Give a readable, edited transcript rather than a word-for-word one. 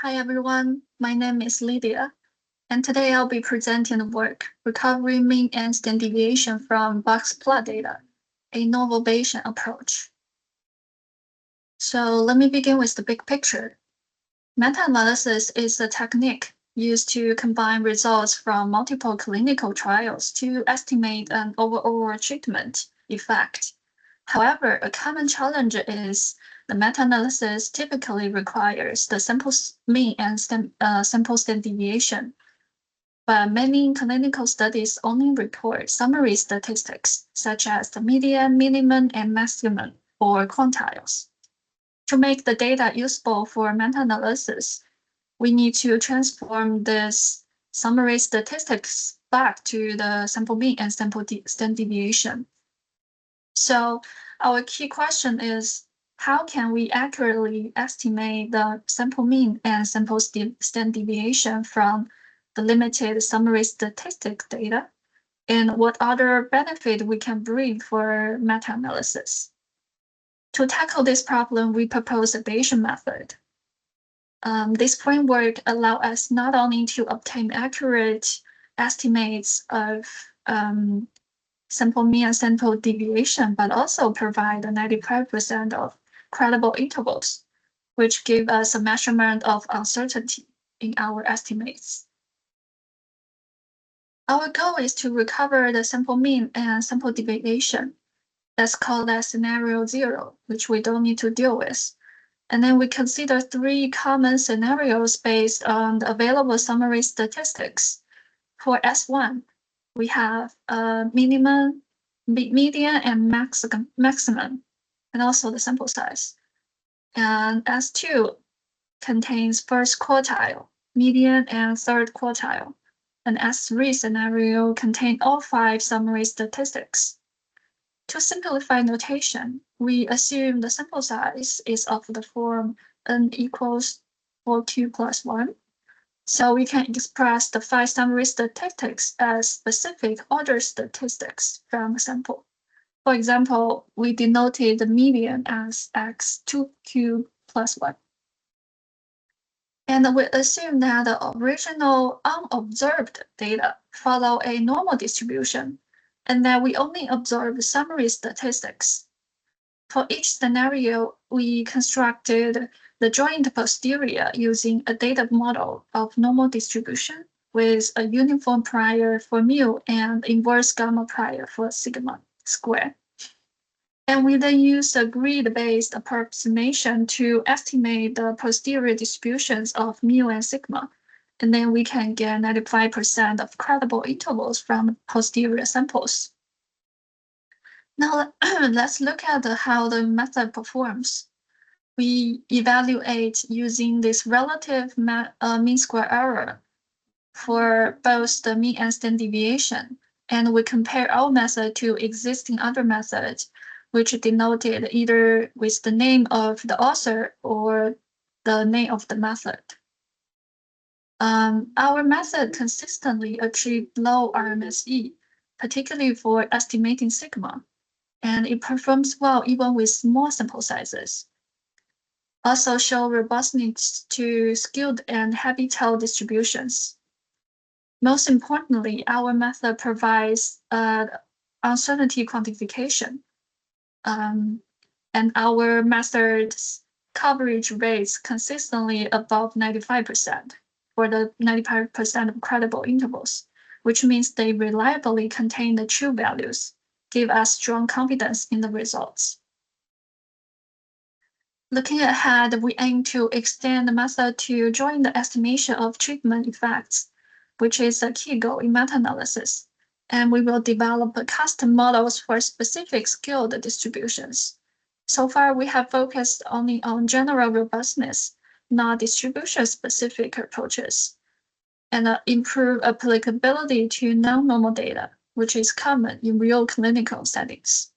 Hi everyone, my name is Lydia, and today I'll be presenting the work Recovery Mean and Standard Deviation from Box Plot Data, a novel Bayesian approach. So let me begin with the big picture. Meta-analysis is a technique used to combine results from multiple clinical trials to estimate an overall treatment effect. However, a common challenge is the meta-analysis typically requires the sample mean and sample standard deviation, but many clinical studies only report summary statistics, such as the median, minimum, and maximum, or quantiles. To make the data useful for meta-analysis, we need to transform this summary statistics back to the sample mean and sample standard deviation. So our key question is, how can we accurately estimate the sample mean and sample standard deviation from the limited summary statistic data? And what other benefit we can bring for meta-analysis? To tackle this problem, we propose a Bayesian method. This framework allows us not only to obtain accurate estimates of sample mean and sample deviation, but also provide 95% of credible intervals, which give us a measurement of uncertainty in our estimates. Our goal is to recover the sample mean and sample deviation. That's called as scenario 0, which we don't need to deal with. And then we consider 3 common scenarios based on the available summary statistics. For S1, we have a minimum, median, and maximum, and also the sample size. And S2 contains first quartile, median, and third quartile. And S3 scenario contains all 5 summary statistics. To simplify notation, we assume the sample size is of the form n equals 4q plus 1. So we can express the 5 summary statistics as specific order statistics from a sample. For example, we denoted the median as x2q plus 1. And we assume that the original unobserved data follow a normal distribution, and that we only observe summary statistics. For each scenario, we constructed the joint posterior using a data model of normal distribution with a uniform prior for mu and inverse gamma prior for sigma squared. And we then used a grid-based approximation to estimate the posterior distributions of mu and sigma. And then we can get 95% of credible intervals from posterior samples. Now, let's look at how the method performs. We evaluate using this relative mean square error for both the mean and standard deviation. And we compare our method to existing other methods, which denoted either with the name of the author or the name of the method. Our method consistently achieved low RMSE, particularly for estimating sigma, and it performs well even with small sample sizes. Also show robustness to skewed and heavy tail distributions. Most importantly, our method provides uncertainty quantification. And our method's coverage rates consistently above 95% for the 95% of credible intervals, which means they reliably contain the true values, give us strong confidence in the results. Looking ahead, we aim to extend the method to join the estimation of treatment effects, which is a key goal in meta-analysis. And we will develop custom models for specific skilled distributions. So far, we have focused only on general robustness, not distribution-specific approaches, and improve applicability to non-normal data, which is common in real clinical settings.